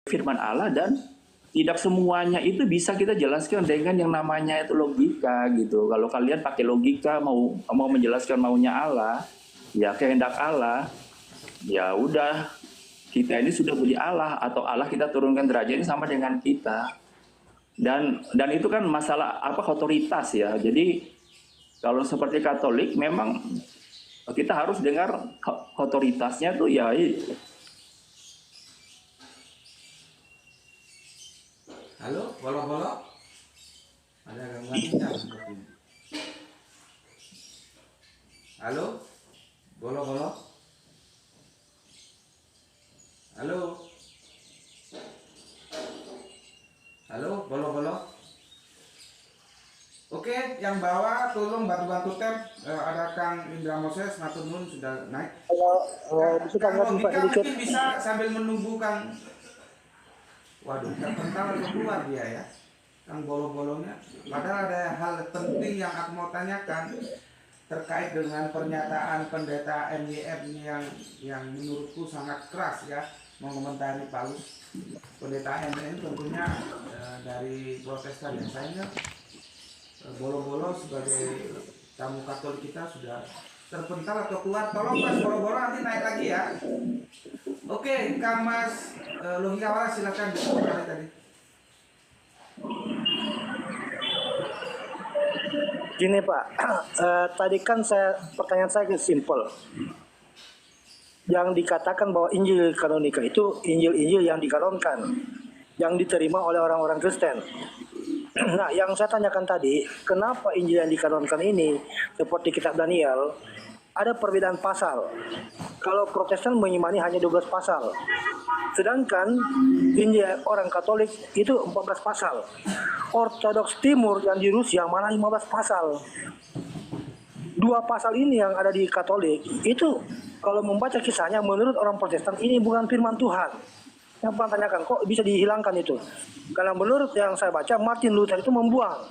firman Allah, dan tidak semuanya itu bisa kita jelaskan dengan yang namanya itu logika gitu. Kalau kalian pakai logika mau menjelaskan maunya Allah, ya kehendak Allah, ya udah, kita ini sudah beli Allah, atau Allah kita turunkan derajatnya sama dengan kita. Dan itu kan masalah otoritas ya. Jadi kalau seperti Katolik memang kita harus dengar otoritasnya tuh ya. Halo, bolo-bolo? Ada gangguan sinyal sepertinya. Halo, bolo-bolo? Halo, halo, bolo-bolo? Oke, yang bawah tolong bantu-bantu tab. Ada Kang Indra Moses, Matur Nuwun sudah naik. Kang Logika mungkin bisa sambil menunggu Kang. Waduh, terpental atau keluar dia ya, Kang bolo-bolonya. Padahal ada hal penting yang aku mau tanyakan terkait dengan pernyataan pendeta MYF ini yang menurutku sangat keras ya, mengomentari Paulus. Pendeta MYF tentunya dari Protestan ya. Sayangnya bolo-bolo sebagai tamu Katolik kita sudah terpental atau keluar. Tolong Mas bolo-bolo nanti naik lagi ya. Oke, Kang Mas Logika Waras silakan diskusi tadi. Gini Pak, tadi kan pertanyaan saya simple. Yang dikatakan bahwa Injil kanonika itu Injil-Injil yang dikanonkan, yang diterima oleh orang-orang Kristen. Nah, yang saya tanyakan tadi, kenapa Injil yang dikanonkan ini seperti kitab Daniel ada perbedaan pasal? Kalau Protestan mengimani hanya 12 pasal. Sedangkan Injil orang Katolik itu 14 pasal. Ortodoks Timur yang di Rusia malah 15 pasal. 2 pasal ini yang ada di Katolik itu kalau membaca kisahnya menurut orang Protestan ini bukan firman Tuhan. Yang pernah tanyakan kok bisa dihilangkan itu? Karena menurut yang saya baca Martin Luther itu membuang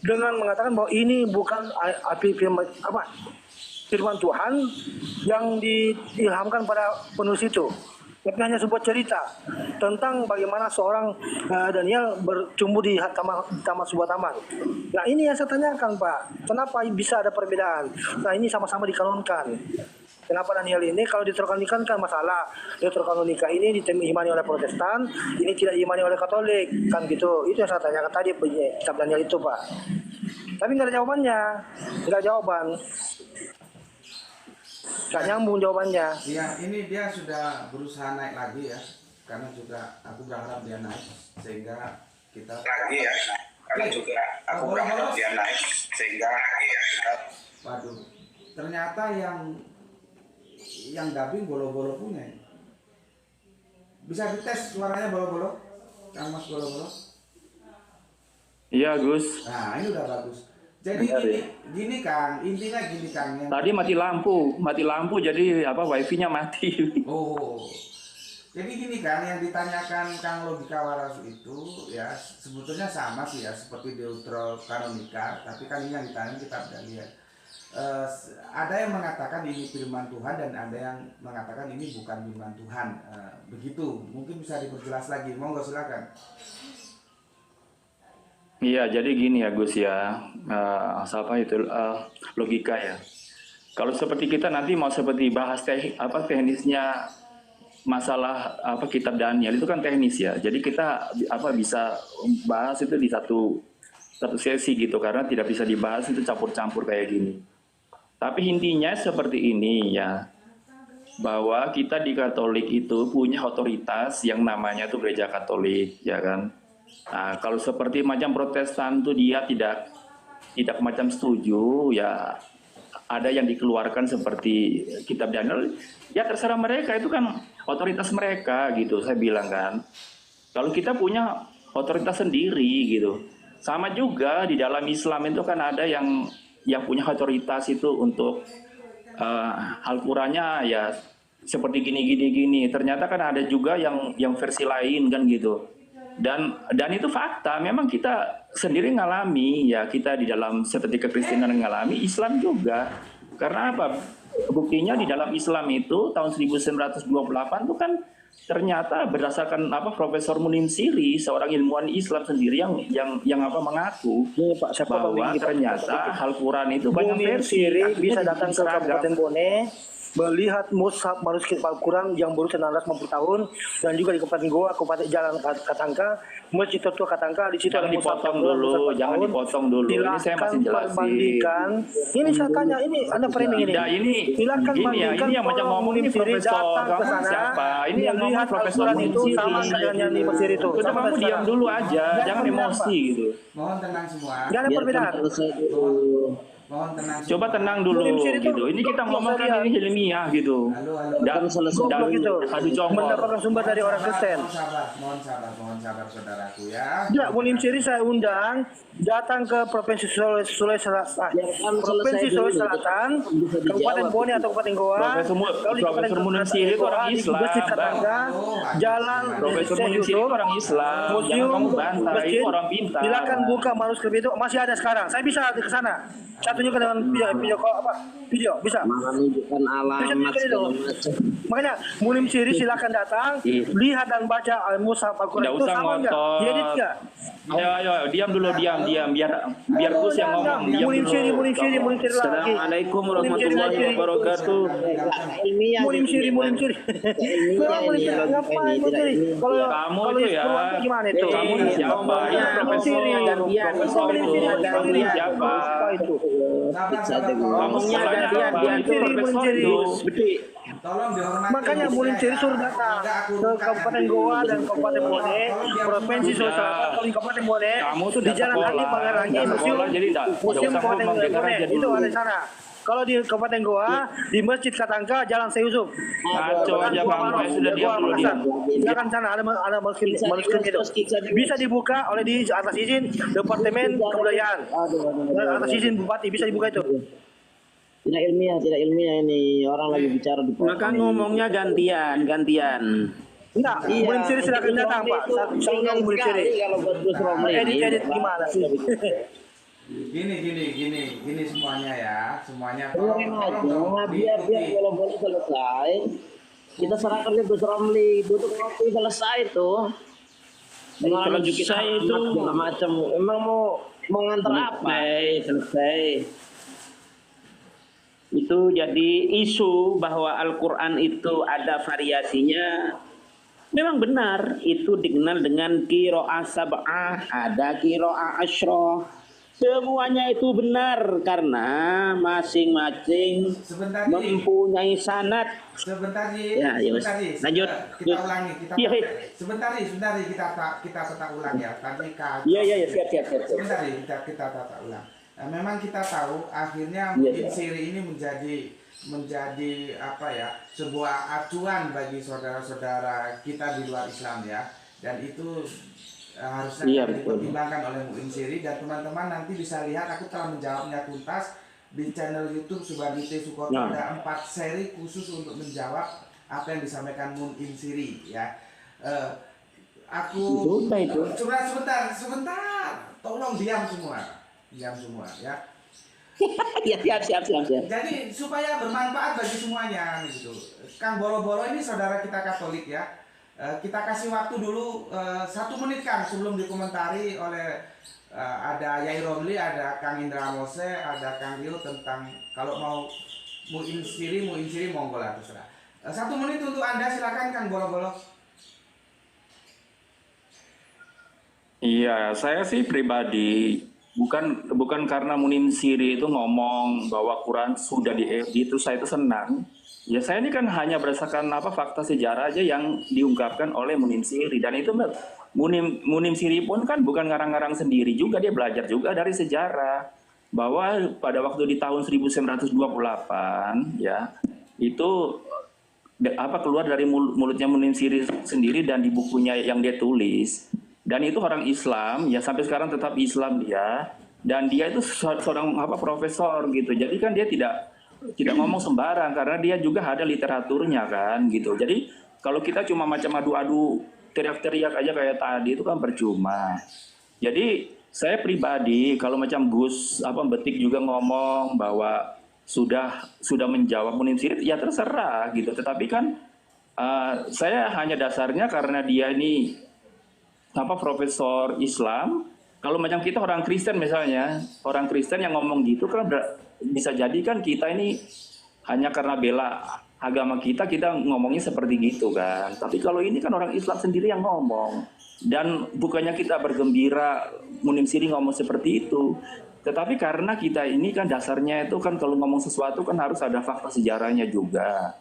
dengan mengatakan bahwa ini bukan firman Tuhan yang diilhamkan pada penulis itu. Tapi hanya sebuah cerita tentang bagaimana seorang Daniel bercumbu di taman sebuah taman. Nah ini yang saya tanyakan Pak, kenapa bisa ada perbedaan? Nah ini sama-sama dikanonkan. Kenapa Daniel ini kalau diterkanonikan kan masalah. Diterkanonika ini diimani oleh Protestan, ini tidak diimani oleh Katolik, kan gitu. Itu yang saya tanyakan tadi kitab Daniel itu Pak. Tapi nggak ada jawabannya, nggak jawaban. Gak nyambung jawabannya. Iya, ini dia sudah berusaha naik lagi ya, karena juga aku berharap dia naik sehingga kita lagi ya, karena juga aku berharap dia naik sehingga kita. Waduh, ternyata yang dubbing bolo-bolo punya. Bisa dites suaranya bolo-bolo, Kang Mas bolo-bolo? Iya Gus. Nah ini udah bagus. Jadi gini Kang, intinya gini Kang. Tadi mati lampu jadi wifi-nya mati. Oh, jadi gini Kang, yang ditanyakan Kang Logika Waras itu ya sebetulnya sama sih ya seperti Deuterokanonika, tapi kan ini yang ditanya kitab Daniel. Ada yang mengatakan ini firman Tuhan dan ada yang mengatakan ini bukan firman Tuhan. Begitu, mungkin bisa diperjelas lagi. Monggo silakan. Iya, jadi gini ya Gus ya, logika ya. Kalau seperti kita nanti mau seperti bahas teknisnya masalah kitab Daniel itu kan teknis ya. Jadi kita bisa bahas itu di satu sesi gitu, karena tidak bisa dibahas itu campur-campur kayak gini. Tapi intinya seperti ini ya, bahwa kita di Katolik itu punya otoritas yang namanya tuh Gereja Katolik, ya kan. Nah, kalau seperti macam Protestan tuh dia tidak macam setuju ya, ada yang dikeluarkan seperti kitab Daniel, ya terserah mereka, itu kan otoritas mereka gitu, saya bilang kan. Kalau kita punya otoritas sendiri gitu. Sama juga di dalam Islam itu kan ada yang punya otoritas itu untuk Al-Qur'annya ya seperti gini. Ternyata kan ada juga yang versi lain kan gitu. Dan itu fakta, memang kita sendiri ngalami ya, kita di dalam seperti kekristenan ngalami, Islam juga. Karena apa? Buktinya di dalam Islam itu tahun 1928 itu kan ternyata berdasarkan Profesor Munim Siri, seorang ilmuwan Islam sendiri yang mengaku Ini Pak, siapa Pak bahwa Wingi, Pak? ternyata Al-Quran itu banyak Munim versi, Siri artinya bisa datang ke seragam. Kabupaten Bone, melihat mushaf manuskrip Al-Quran yang baru 950 tahun, dan juga di Kabupaten Goa, Kabupaten Jalan Katangka, Masjid Tertua Katangka, di situ Jangan ada mushaf dipotong Al-Quran dulu, 950 jangan tahun. dipotong dulu. Ini saya Silakan masih jelasin. perbandingkan. Ini saya tanya, ini Anda framing ini. Tidak, ini Silakan gini ya, bandingkan. ini yang macam Tolong ngomong Munim ini Siri profesor. datang ke Kamu sana, siapa? Ini yang ngomong melihat Profesor Al-Quran Munim itu Siri. sama dengan yang di Mesir itu. Udah, Sama kamu dengan diam sekarang. dulu aja, jangan perbedaan, emosi Pak. gitu. Mohon tenang semua. Nggak ada perbedaan. Mohon tenang semua. Coba tenang dulu Munim Siri itu gitu. Ini kita ngomong kan ini ilmiah gitu. Halo. Goblok gitu. Adu congor. Mendapatkan sumber dari orang Kristen. Mohon sabar saudaraku ya. Ya, Munim Siri saya undang datang ke Provinsi Sulawesi Selatan, Kabupaten Bone atau Kabupaten Goa. Profesor Munim Siri itu orang Islam, Masjid Bang. Katangga, Jalan Profesor Munim Siri itu orang Islam. Jangan Museum, kamu bantah, masjid. itu orang pintar. Silakan buka manuskrip itu, masih ada sekarang. Saya bisa ke sana. Saya tunjukkan dengan video bisa. Menunjukkan alamat Bisa segala itu. macam. Makanya Munim Siri silakan datang, lihat dan baca Al-Mushaf Al-Quran Nggak itu usah sama enggak? ngotot. Diedit enggak? Ayo, diam dulu, diam, biar Gus yang ngomong, diam Munim dulu. Siri lagi. Assalamualaikum warahmatullahi Munim Siri. wabarakatuh. Ilmiah. Munim Siri. Ilmiah Munim ini Siri, dalam ngapain ini Munim tidak Siri? ilmiah. Kamu Kalau itu ya. keluarga gimana itu? Kamu ini siapa? Ini profesor. Profesor itu. Kamu ini siapa? Apa itu? Kamu sekolahnya gantian, apa? Itu profesor itu. Tolong dihormati. Makanya Munim Siri suruh datang ke Kabupaten Goa dan Kabupaten Bone, Provinsi Sulawesi Selatan. Kalau di Kabupaten Bone, Kamu tuh di Jalan Ali Pangerangi, Museum jadi nggak Museum usah Kabupaten ngomong, dengar Bone, aja itu dulu. ada di sana. Kalau di Kabupaten Goa, di Masjid Katangka, Jalan Seyusuf. Ngaco aja kamu, sudah diam dulu diam. Silakan sana ada manuskrip itu. Bisa dibuka oleh di atas izin Departemen Kebudayaan. Atas izin Bupati bisa dibuka itu. Tidak ilmiah ini orang lagi bicara di Maka ngomongnya gantian. Enggak, Munim Siri silakan datang Pak. Saya undang Munim Siri. Kalau buat Gus Romli ini, Edit gimana sih? Gini semuanya ya, semuanya dengerin aja, dong, biar diikuti. kalau boleh selesai, kita serahkan ke Gus Romli, duduk ngopi selesai tuh. Dengan Selesai itu. segala macam. Emang mau nganter apa? Selesai. Itu jadi isu bahwa Al-Quran itu ada variasinya. Memang benar, itu dikenal dengan qiraah sab'ah, ada qiraah asyroh. Semuanya itu benar karena masing-masing Sebentar Ji. mempunyai sanad. Sebentar Ji. Ya, ya, Sebentar, Ji. lanjut. Kita ulangi, Iya, iya. sebentar Ji, kita tata ulang ya. Tadi Iya, siap. Sebentar Ji, kita tata ulang. Nah, memang kita tahu akhirnya Iya, Munim iya. Siri ini menjadi apa ya, sebuah acuan bagi saudara-saudara kita di luar Islam ya. Dan itu harusnya Iya, betul. dipertimbangkan oleh Munim Siri, dan teman-teman nanti bisa lihat aku telah menjawabnya tuntas di channel YouTube Subagite Sukoto. Nah. Ada 4 seri khusus untuk menjawab apa yang disampaikan Munim Siri ya. Aku Sudah itu. sebentar, tolong diam semua ya. Ya, siap. Jadi supaya bermanfaat bagi semuanya gitu. Kang Boro-Boro ini saudara kita Katolik ya. Kita kasih waktu dulu 1 menit Kang sebelum dikomentari oleh ada Yai Romli, ada Kang Indra Mose, ada Kang Rio tentang kalau mau Muin Siri monggo lah terserah. 1 menit untuk Anda, silakan Kang Boro-Boro. Iya, saya sih pribadi bukan karena Munim Siri itu ngomong bahwa Quran sudah diedit itu saya itu senang. Ya saya ini kan hanya berdasarkan fakta sejarah aja yang diungkapkan oleh Munim Siri, dan itu Munim Siri pun kan bukan ngarang-ngarang sendiri juga, dia belajar juga dari sejarah bahwa pada waktu di tahun 1928 ya itu keluar dari mulutnya Munim Siri sendiri dan di bukunya yang dia tulis. Dan itu orang Islam, ya sampai sekarang tetap Islam dia. Dan dia itu seorang profesor gitu. Jadi kan dia tidak ngomong sembarang karena dia juga ada literaturnya kan gitu. Jadi kalau kita cuma macam adu-adu teriak-teriak aja kayak tadi itu kan percuma. Jadi saya pribadi kalau macam Gus Betik juga ngomong bahwa sudah menjawab Munim Siri ya terserah gitu. Tetapi kan Saya hanya dasarnya karena dia ini profesor Islam. Kalau macam kita orang Kristen misalnya, orang Kristen yang ngomong gitu kan bisa jadi kan kita ini hanya karena bela agama kita ngomongnya seperti gitu kan. Tapi kalau ini kan orang Islam sendiri yang ngomong. Dan bukannya kita bergembira Munim Siri ngomong seperti itu. Tetapi karena kita ini kan dasarnya itu kan kalau ngomong sesuatu kan harus ada fakta sejarahnya juga.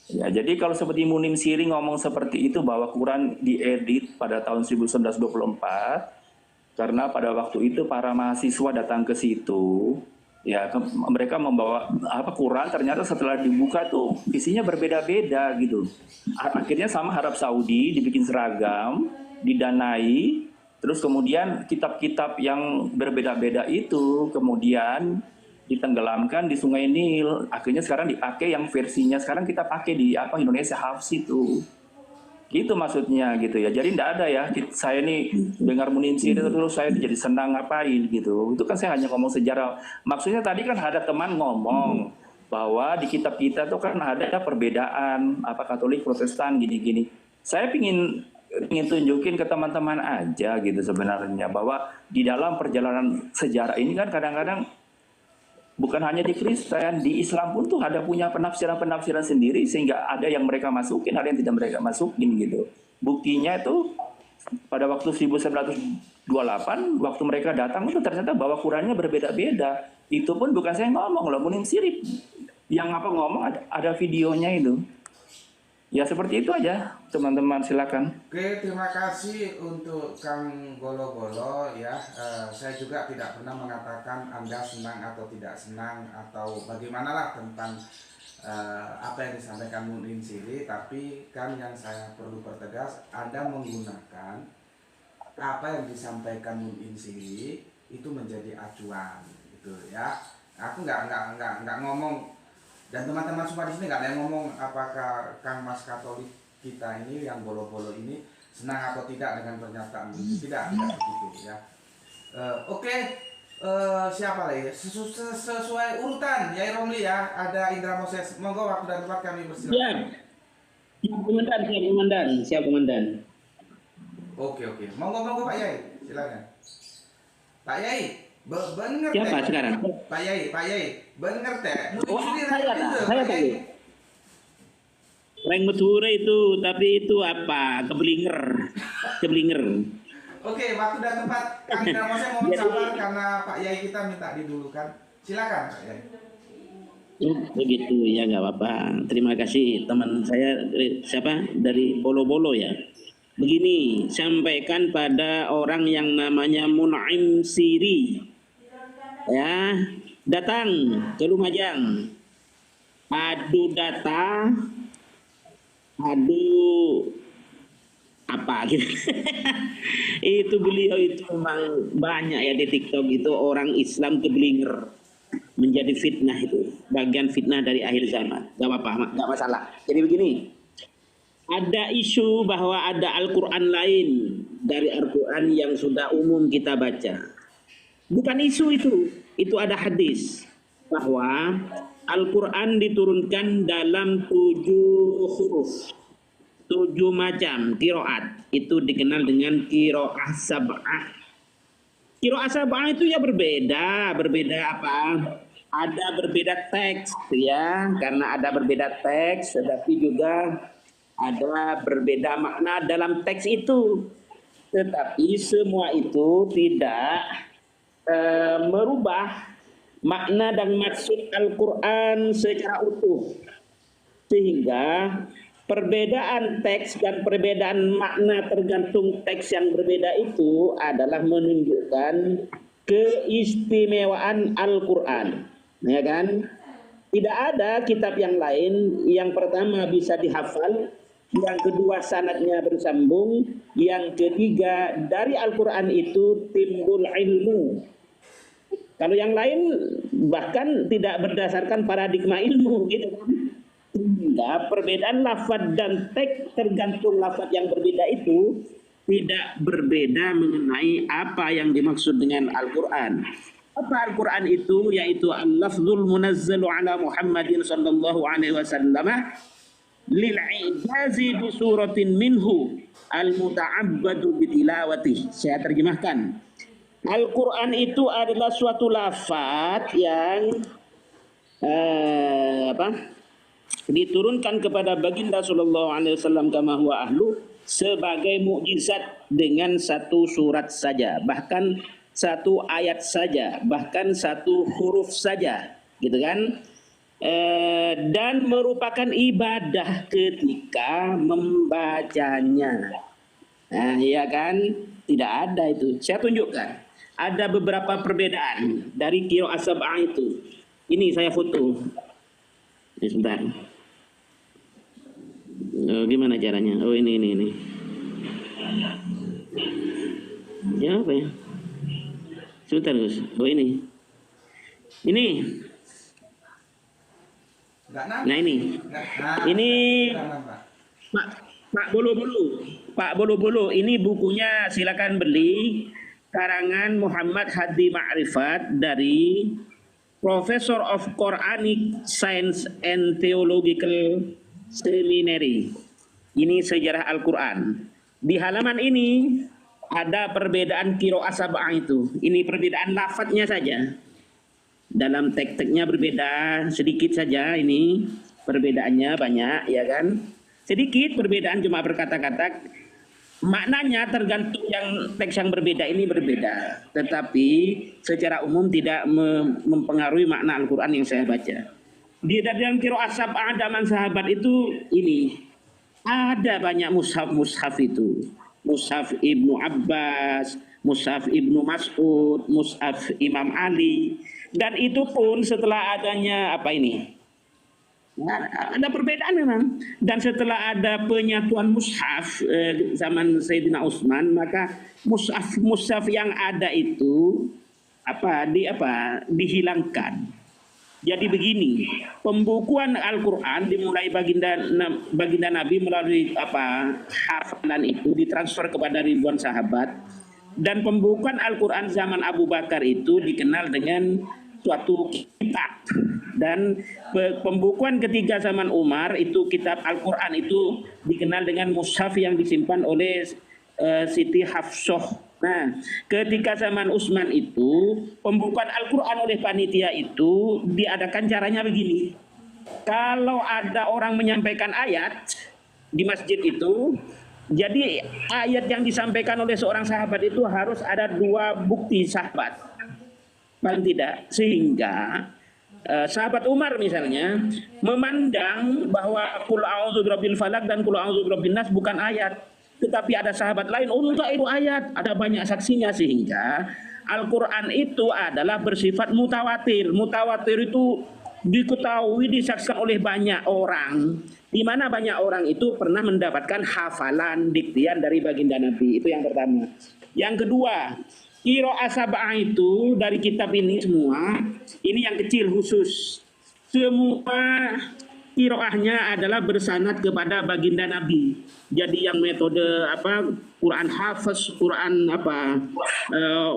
Ya, jadi kalau seperti Munim Siri ngomong seperti itu bahwa Quran diedit pada tahun 1924 karena pada waktu itu para mahasiswa datang ke situ, ya mereka membawa Quran, ternyata setelah dibuka tuh isinya berbeda-beda gitu. Akhirnya sama Arab Saudi dibikin seragam, didanai, terus kemudian kitab-kitab yang berbeda-beda itu kemudian ditenggelamkan di Sungai Nil. Akhirnya sekarang dipakai yang versinya sekarang kita pakai di Indonesia Hafs itu. Gitu maksudnya gitu ya. Jadi tidak ada ya saya nih dengar Munim Siri terus saya jadi senang ngapain gitu. Itu kan saya hanya ngomong sejarah. Maksudnya tadi kan ada teman ngomong bahwa di kitab kita tuh kan ada perbedaan Katolik Protestan gini-gini. Saya ingin tunjukin ke teman-teman aja gitu sebenarnya bahwa di dalam perjalanan sejarah ini kan kadang-kadang bukan hanya di Kristen, di Islam pun tuh ada punya penafsiran-penafsiran sendiri sehingga ada yang mereka masukin, ada yang tidak mereka masukin gitu. Buktinya itu pada waktu 1928 waktu mereka datang itu ternyata bahwa Qurannya berbeda-beda. Itu pun bukan saya ngomong loh, Munim Siri yang ngomong ada videonya itu. Ya seperti itu aja, teman-teman silakan. Oke, terima kasih untuk Kang Golo-Golo ya. Saya juga tidak pernah mengatakan Anda senang atau tidak senang atau bagaimanalah tentang apa yang disampaikan Munim Siri, tapi kan yang saya perlu pertegas, Anda menggunakan apa yang disampaikan Munim Siri itu menjadi acuan gitu ya. Aku nggak ngomong. Dan teman-teman semua di sini nggak ada yang ngomong apakah Kang Mas Katolik kita ini yang bolo-bolo ini senang atau tidak dengan pernyataan ini. Tidak begitu ya. Oke, siapa lagi? Sesuai urutan, Yai Romli ya. Ada Indra Moses. Monggo waktu dan tempat kami persilakan. Siap komandan. Oke. Monggo Pak Yai, silakan. Pak Yai. Bener siapa teh. sekarang? Pak Yai, bener teh. Saya tadi. Reng Medure itu, tapi itu apa? Keblinger. Oke, waktu dan tempat kami saya mohon sabar karena Pak Yai kita minta didulukan. Silakan Pak Yai. Begitu ya, nggak apa-apa. Terima kasih teman saya dari Bolo-Bolo ya. Begini, sampaikan pada orang yang namanya Munim Siri. Ya, datang ke Lumajang. Adu data, adu apa gitu. Itu beliau itu memang banyak ya di TikTok itu orang Islam keblinger. Menjadi fitnah itu, bagian fitnah dari akhir zaman. Gak apa-apa, gak masalah. Jadi begini, ada isu bahwa ada Al-Quran lain dari Al-Quran yang sudah umum kita baca. Bukan isu itu ada hadis bahwa Al-Quran diturunkan dalam 7 huruf, 7 macam qiraat. Itu dikenal dengan qiraah sab'ah. Qiraah sab'ah itu ya berbeda apa? Ada berbeda teks ya, karena ada berbeda teks, tetapi juga ada berbeda makna dalam teks itu. Tetapi semua itu tidak merubah makna dan maksud Al-Quran secara utuh. Sehingga perbedaan teks dan perbedaan makna tergantung teks yang berbeda itu adalah menunjukkan keistimewaan Al-Quran. Ya kan? Tidak ada kitab yang lain yang pertama bisa dihafal, yang kedua sanadnya bersambung, yang ketiga dari Al-Quran itu timbul ilmu. Kalau yang lain bahkan tidak berdasarkan paradigma ilmu gitu kan. Nah, perbedaan lafaz dan teks tergantung lafaz yang berbeda itu tidak berbeda mengenai apa yang dimaksud dengan Al-Quran. Apa Al-Quran itu? Yaitu al-lafzul munazzalu ala Muhammadin sallallahu alaihi wasallam lil ijazi bi suratin minhu al muta'abbadu bi tilawati. Saya terjemahkan. Al-Quran itu adalah suatu lafaz yang diturunkan kepada baginda sallallahu alaihi wasallam kama huwa ahlu sebagai mukjizat dengan satu surat saja, bahkan satu ayat saja, bahkan satu huruf saja, gitu kan? Dan merupakan ibadah ketika membacanya. Nah, ya kan? Tidak ada itu. Saya tunjukkan. Ada beberapa perbedaan dari qiraah sab'ah itu. Ini saya foto. Ini sebentar. Gimana caranya? Oh, ini. Ya, apa ya? Sebentar, Gus. Oh, ini. Ini. Nah, ini. Ini Pak Bolo-Bolo. Ini bukunya silakan beli. Karangan Muhammad Hadi Ma'rifat dari Professor of Quranic Science and Theological Seminary. Ini sejarah Al-Quran. Di halaman ini ada perbedaan qiraah sab'ah itu. Ini perbedaan lafadznya saja. Dalam teks-teksnya berbeda sedikit saja, ini perbedaannya banyak, ya kan? Sedikit perbedaan cuma berkata-kata, maknanya tergantung yang teks yang berbeda ini berbeda, tetapi secara umum tidak mempengaruhi makna Al-Quran yang saya baca. Di dalam qiraah sab'ah zaman sahabat itu ini ada banyak mushaf itu. Mushaf Ibnu Abbas, mushaf Ibnu Mas'ud, mushaf Imam Ali. Dan itu pun setelah adanya apa ini? Nah, ada perbedaan memang. Dan setelah ada penyatuan mushaf zaman Sayyidina Utsman, maka mushaf yang ada itu dihilangkan. Jadi begini, pembukuan Al-Quran dimulai baginda Nabi melalui hafalan itu ditransfer kepada ribuan sahabat. Dan pembukuan Al-Quran zaman Abu Bakar itu dikenal dengan suatu kitab. Dan pembukuan ketiga zaman Umar itu kitab Al-Quran itu dikenal dengan mushaf yang disimpan oleh Siti Hafsah. Nah, ketika zaman Utsman itu pembukuan Al-Quran oleh panitia itu diadakan caranya begini. Kalau ada orang menyampaikan ayat di masjid itu, jadi ayat yang disampaikan oleh seorang sahabat itu harus ada 2 bukti sahabat, paling tidak, sehingga sahabat Umar misalnya memandang bahwa qul a'udzu birabbil falaq dan qul a'udzu birabbin nas bukan ayat, tetapi ada sahabat lain enggak itu ayat, ada banyak saksinya, sehingga Al-Quran itu adalah bersifat mutawatir. Mutawatir itu diketahui, disaksikan oleh banyak orang, di mana banyak orang itu pernah mendapatkan hafalan diktian dari baginda Nabi. Itu yang pertama. Yang kedua, qiraah sab'ah itu dari kitab ini semua, ini yang kecil khusus. Semua qiraahnya adalah bersanad kepada baginda Nabi. Jadi yang metode Quran Hafiz, Quran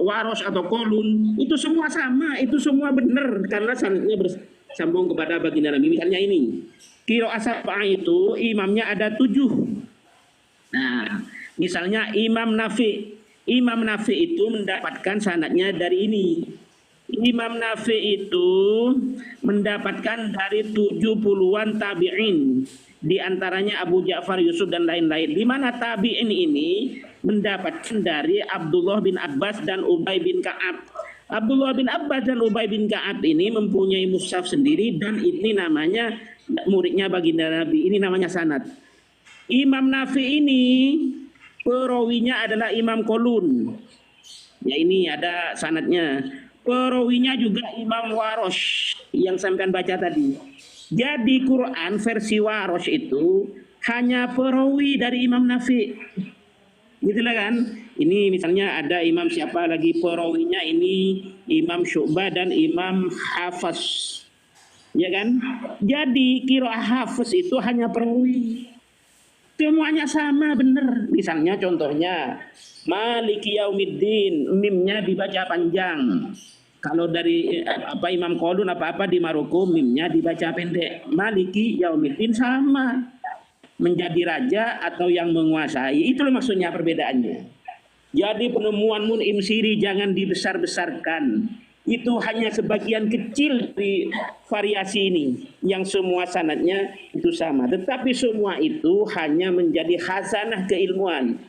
Waros atau Kolun, itu semua sama, itu semua benar karena sanadnya bersambung kepada baginda Nabi. Misalnya ini, qiraah sab'ah itu imamnya ada 7. Nah, misalnya Imam Nafi itu mendapatkan sanadnya dari ini. Imam Nafi itu mendapatkan dari 70-an tabi'in, di antaranya Abu Ja'far Yusuf dan lain-lain. Di mana tabi'in ini mendapatkan dari Abdullah bin Abbas dan Ubay bin Ka'ab. Abdullah bin Abbas dan Ubay bin Ka'ab ini mempunyai mushaf sendiri, dan ini namanya muridnya baginda Nabi. Ini namanya sanad. Imam Nafi ini perawinya adalah Imam Kolun. Ya, ini ada sanadnya. Perawinya juga Imam Warosh yang saya akan baca tadi. Jadi Quran versi Warosh itu hanya perawi dari Imam Nafi. Gitulah kan? Ini misalnya ada imam siapa lagi perawinya, ini Imam Syu'bah dan Imam Hafiz. Ya kan? Jadi qiraah Hafiz itu hanya perawi. Semuanya sama benar. Misalnya contohnya Maliki Yaumiddin, mimnya dibaca panjang. Kalau dari Imam Qolun apa di Maroko, mimnya dibaca pendek. Maliki Yaumiddin sama. menjadi raja atau yang menguasai. Itulah maksudnya perbedaannya. Jadi penemuan Mun'im Siri jangan dibesar-besarkan. Itu hanya sebagian kecil dari variasi ini yang semua sanadnya itu sama. Tetapi semua itu hanya menjadi khazanah keilmuan.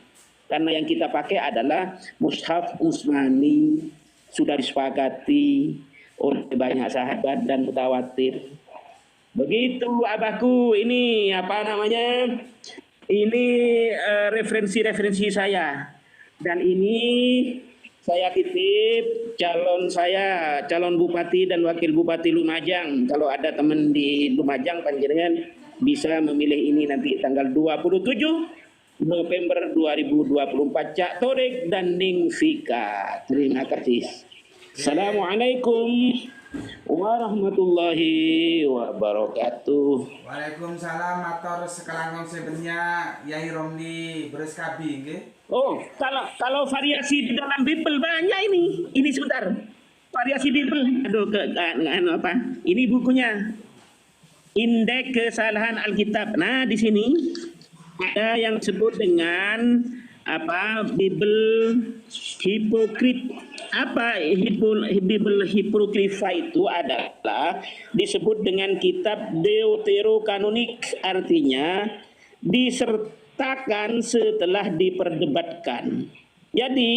Karena yang kita pakai adalah Mushaf Utsmani, sudah disepakati oleh banyak sahabat dan mutawatir. Begitu abahku, ini apa namanya? Ini referensi-referensi saya. Dan ini saya titip calon bupati dan wakil bupati Lumajang. Kalau ada teman di Lumajang, panjenengan bisa memilih ini nanti tanggal 27 November 2024. Cak Torik dan Ning Fika. Terima kasih. Assalamualaikum warahmatullahi wabarakatuh. Waalaikumsalam, matur sekelangkung sebenarnya Yai Romli Bereskabi, nggih. Oh, kalau variasi di dalam Bible banyak ini. Ini sebentar. Variasi Bible. Aduh, apa? Ini bukunya. Indeks Kesalahan Alkitab. Nah, di sini ada yang disebut dengan apa? Bible hipokrit. Apa Bible Hipokrifa itu adalah disebut dengan kitab deuterokanonik, artinya disertakan setelah diperdebatkan. Jadi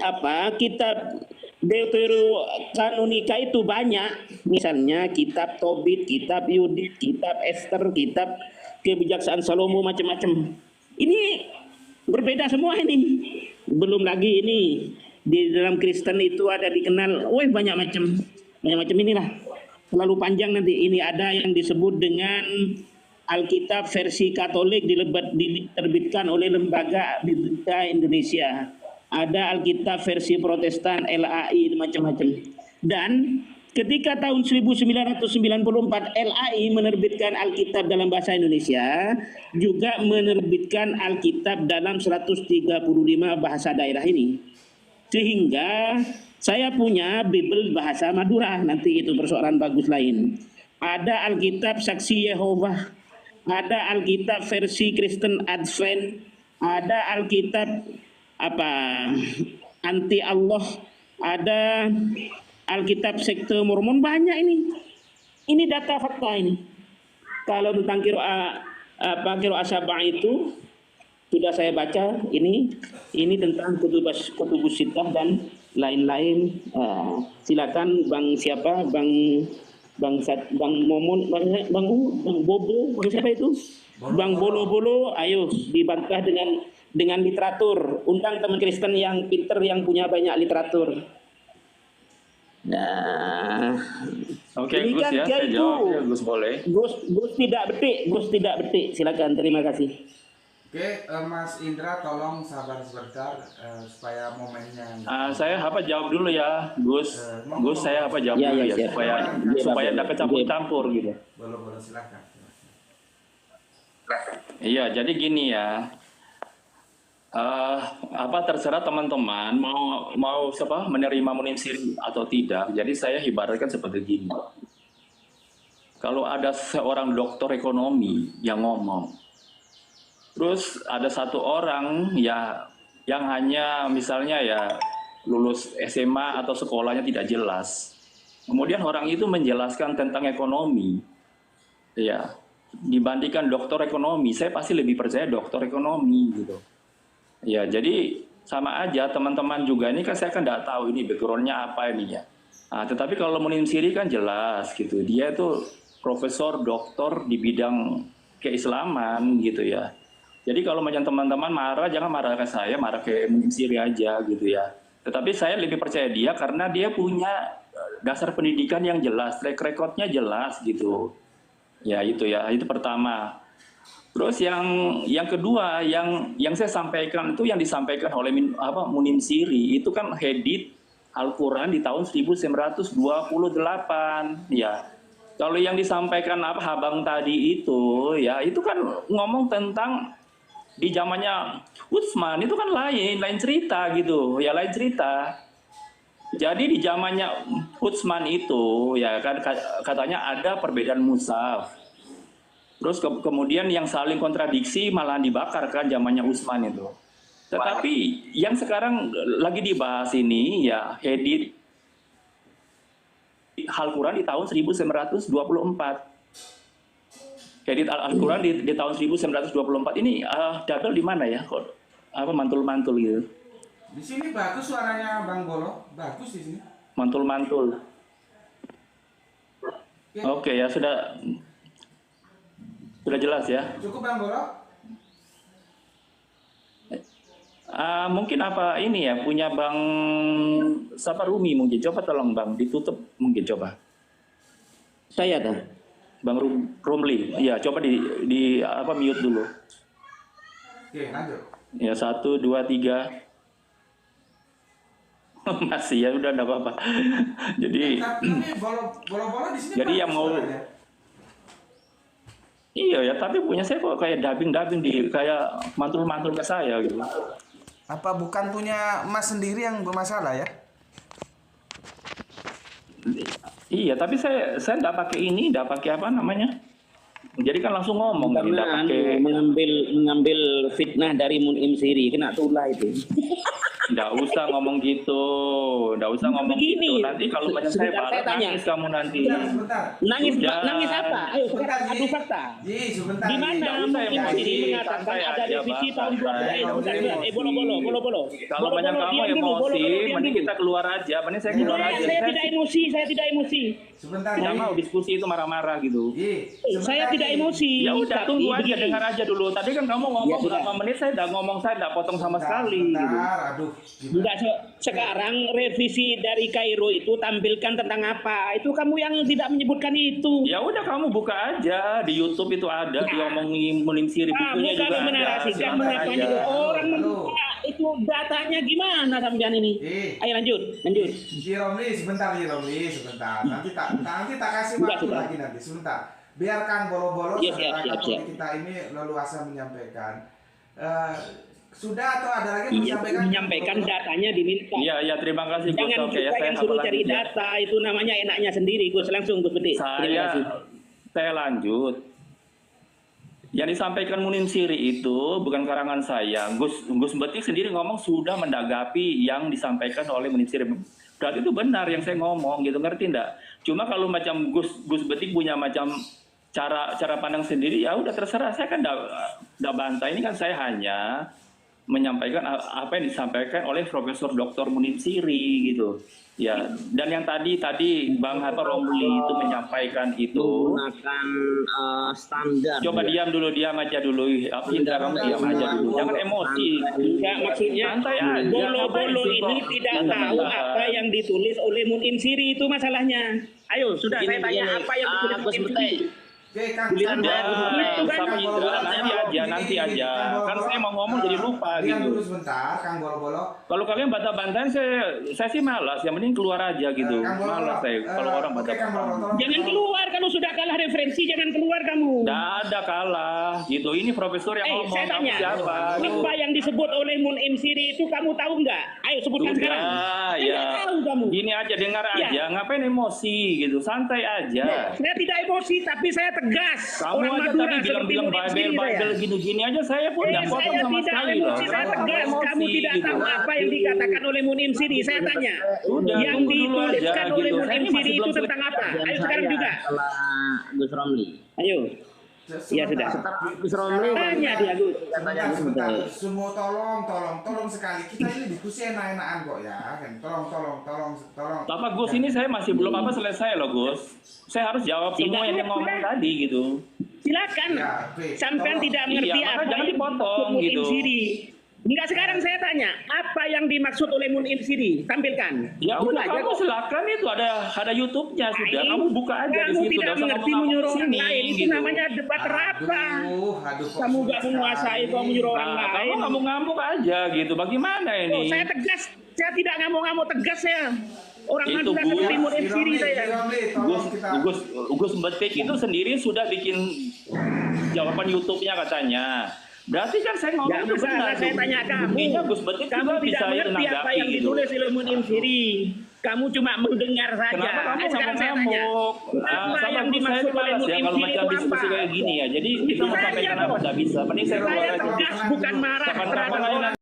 apa, kitab deuterokanonika itu banyak, misalnya kitab Tobit, kitab Yudit, kitab Esther, kitab Kebijaksanaan Salomo, macam-macam. Ini berbeda semua ini. Belum lagi ini di dalam Kristen itu ada dikenal, banyak macam inilah. Terlalu panjang nanti. Ini ada yang disebut dengan Alkitab versi Katolik diterbitkan oleh Lembaga Biblika Indonesia. Ada Alkitab versi Protestan LAI, macam-macam. Dan ketika tahun 1994 LAI menerbitkan Alkitab dalam bahasa Indonesia, juga menerbitkan Alkitab dalam 135 bahasa daerah ini. Sehingga saya punya Bible bahasa Madura, nanti itu persoalan bagus lain. Ada Alkitab Saksi Yehova, ada Alkitab versi Kristen Advent, ada Alkitab anti Allah, ada Alkitab sekte Mormon, banyak ini. Ini data fakta ini. Kalau tentang Qiraah Sab'ah itu sudah saya baca, ini tentang kutubus sittah dan lain-lain. Silakan Bang Momon, Bang Bobo, Bang siapa itu? Bang Bolo, ayo dibantah dengan literatur. Undang teman Kristen yang pinter, yang punya banyak literatur. Nah, Oke, ini Gus kan ya, saya itu. jawab ya, Gus boleh. Gus tidak betik. Silakan, terima kasih. Oke, Mas Indra tolong sabar sebentar supaya momennya. Saya jawab dulu ya, Gus. Gus, saya jawab Ya, dulu ya, ya, siap. supaya tidak kecampur-campur gitu. Boleh silakan. Iya, jadi gini ya. Terserah teman-teman mau menerima Mun'im Siri atau tidak. Jadi saya ibaratkan seperti gini. Kalau ada seorang dokter ekonomi yang ngomong, terus ada satu orang ya yang hanya misalnya ya lulus SMA atau sekolahnya tidak jelas. Kemudian orang itu menjelaskan tentang ekonomi. Ya, dibandingkan dokter ekonomi, saya pasti lebih percaya dokter ekonomi gitu. Ya, jadi sama aja teman-teman juga ini kan saya kan nggak tahu ini backgroundnya apa ini ya. Tetapi kalau Mun'im Siri kan jelas gitu. Dia itu profesor doktor di bidang keislaman gitu ya. Jadi kalau macam teman-teman marah, jangan marah ke saya, marah ke Mun'im Siri aja gitu ya. Tetapi saya lebih percaya dia karena dia punya dasar pendidikan yang jelas, track recordnya jelas gitu. Ya itu pertama. Terus yang kedua, yang saya sampaikan itu yang disampaikan oleh Mun'im Siri itu kan edit Al-Quran di tahun 1928 ya. Kalau yang disampaikan Habang tadi itu ya itu kan ngomong tentang di zamannya Utsman, itu kan lain cerita gitu ya, lain cerita. Jadi di zamannya Utsman itu ya kan katanya ada perbedaan mushaf. Terus kemudian yang saling kontradiksi malah dibakar kan zamannya Utsman itu. Tetapi yang sekarang lagi dibahas ini ya edit Al-Quran di tahun 1924. Edit Al-Quran di tahun 1924 ini double di mana ya? Kok apa mantul-mantul gitu? Di sini bagus suaranya Bang Bolo, bagus di sini. Mantul-mantul. Oke ya sudah jelas ya. Cukup Bang Bolo? Mungkin apa ini ya punya Bang Saparumi mungkin, coba tolong Bang ditutup mungkin coba. Saya tuh. Bang Rumli, ya coba di apa mute dulu. Oke, lanjut. Ya 1, 2, 3. Masih ya udah enggak apa-apa. Jadi Tapi Bolo di sini jadi bagus yang mau suaranya. iya ya, tapi punya saya kok kayak dubbing di kayak mantul-mantul ke saya gitu. Apa bukan punya Mas sendiri yang bermasalah ya? Iya, tapi saya enggak pakai ini, enggak pakai apa namanya? Jadi kan langsung ngomong, enggak Karena pakai mengambil fitnah dari Mun'im Siri, kena tulah itu. enggak usah ngomong gitu. Enggak usah ngomong Begini, gitu. Nanti kalau banyak saya sebentar, balas saya tanya. nangis kamu nanti. Sebentar. Nangis Sudah. nangis apa? Ayo Sebentar, sekarang Ji. adu fakta. Ji, sebentar. Di Ji. mana Nggak usah Mun'im emosi, Siri mengatakan santai ada aja, revisi Bang, tahun 2000? santai. Bolo. Kalau banyak kamu emosi, mending kita keluar aja. Mending saya keluar aja. Saya tidak emosi, saya tidak emosi. Sebentar. Tidak Ji. mau diskusi itu marah-marah gitu. Ji, Saya sebentar, tidak Ji. emosi. Ya udah tapi tunggu aja, begini. dengar aja dulu. Tadi kan kamu ngomong Ya, sudah. berapa menit, saya udah ngomong, saya udah potong sama Sebentar, sekali. Gitu. sebentar. Aduh. gimana? Enggak, sekarang revisi dari Kairo itu tampilkan tentang apa? Itu kamu yang tidak menyebutkan itu. Ya udah kamu buka aja di YouTube itu ada diomongin Mun'im Siri Kamu bukunya juga kalau ada. menarasikan Silakan mengapa aja. orang Halo. membuka itu datanya gimana sampean ini? Ayo lanjut. Ji Romli, sebentar Ji Romli, sebentar. Nanti tak kasih Sudah, waktu sudah. lagi nanti. Sebentar. Biarkan Bolo-Bolo Iya, saudara siap. Katolik kita ini leluasa menyampaikan. Sudah atau ada lagi yang Iya, menyampaikan datanya diminta. Iya, terima kasih Gus. Jangan Oke ya, kita saya yang suruh apa cari lanjut ya. data, itu namanya enaknya sendiri. Gus langsung Gus Betik. Terima kasih. Saya lanjut. Yang disampaikan Mun'im Siri itu bukan karangan saya. Gus Betik sendiri ngomong sudah mendagapi yang disampaikan oleh Mun'im Siri. Berarti itu benar yang saya ngomong gitu, ngerti enggak? Cuma kalau macam Gus Betik punya macam cara pandang sendiri, ya udah terserah. Saya kan enggak bantah. Ini kan saya hanya menyampaikan apa yang disampaikan oleh Profesor Dr. Mun'im Siri gitu. Ya, dan yang tadi Bang Romli itu menyampaikan itu. Menggunakan standar. Coba diam aja dulu. Apa Indra, kamu diam aja dulu. Jangan emosi. Enggak, maksudnya Santai aja. Bolo-bolo Ngapain sih ini kok? tidak Jangan tahu marah. apa yang ditulis oleh Mun'im Siri, itu masalahnya. Ayo, sudah saya tanya apa yang ditulis Gus Mun'im Betik. Siri. Oke, Kang. Tulisan Ya, itu kan sama Indra, nanti aja. Kan saya mau ngomong jadi lupa Diam gitu. dulu sebentar, Kang Bolo-Bolo. Kalau kalian bantah-bantahan saya sih malas. Yang mending keluar aja gitu. Kang Bolo-Bolo, Malas saya kalau orang oke, Kang Bolo-Bolo, bantah-bantahan. tolong. Jangan keluar, kalau sudah kalah referensi jangan keluar kamu. Nggak ada kalah gitu. Ini profesor yang ngomong. Saya tanya, Siapa? apa yang disebut oleh Mun'im Siri itu kamu tahu nggak? Ayo sebutkan sekarang. Saya ya. nggak tahu kamu. Gini aja, dengar Ya. aja. Ngapain emosi gitu? Santai aja. Saya tidak emosi, tapi saya tegas. Kamu Orang aja Madura tadi seperti bilang Mun'im Siri Bible saya. gini-gini aja saya pun nggak potong Saya sama tidak sekali loh. emosi, saya Kamu tegas. emosi Kamu tidak gitu. tahu apa yang dikatakan oleh Mun'im Siri. Saya tanya. Udah, Yang tunggu dulu aja dituliskan oleh gitu. Saya Mun'im ini masih Siri itu belum tentang apa? Ayo Saya sekarang juga. setelah Gus Romli. Ayo. Ya sudah. Gus Romli Tanya dia Gus. katanya Gus Sebentar, Betik. semua tolong sekali. Kita ini diskusi enak-enakan kok ya, kan? Tolong. Apa Gus, ini saya masih belum apa selesai loh Gus. Saya harus jawab semua yang dia ngomong tadi gitu. Silakan. Ya, oke. Sampean Tolong. tidak mengerti Iya, maka apa jangan yang dipotong, dimaksud Mun'im gitu. Siri. Enggak, sekarang saya tanya, apa yang dimaksud oleh Mun'im Siri? Tampilkan. Ya Itu udah aja kamu kok. silakan, itu ada YouTube-nya sudah. Ayo. Kamu buka aja di Kamu situ. tidak Nggak usah mengerti ngomong menyuruh orang sini, lain. Itu gitu. namanya debat rapa. Aduh. Kamu gak menguasai, kamu menyuruh orang Nah, kamu lain. ngamuk-ngamuk aja gitu. Bagaimana Oh, ini? saya tegas. Saya tidak ngamuk-ngamuk, tegas saya. Orang Itu, Madura Bu. seperti Mun'im Siri saya. Gus Betik itu sendiri sudah bikin jawaban YouTube-nya katanya. Berarti kan saya ngomong Tidak itu benar. masalah, saya tanya kamu. Buktinya Gus Betik Kamu juga tidak bisa itu mengerti apa nanggapi yang gitu. ditulis oleh Mun'im Siri. Kamu cuma mendengar saja. Kenapa kamu Sekarang saya tanya, ngamuk? apa yang Saya dimaksud oleh malas ya mutim kalau sini macam itu diskusi apa? kayak gini ya. Jadi itu mau Saya sampaikan dong. apa nggak bisa. Mending saya keluar Saya aja. tegas bukan marah Kapan-kapan terhadap aja orang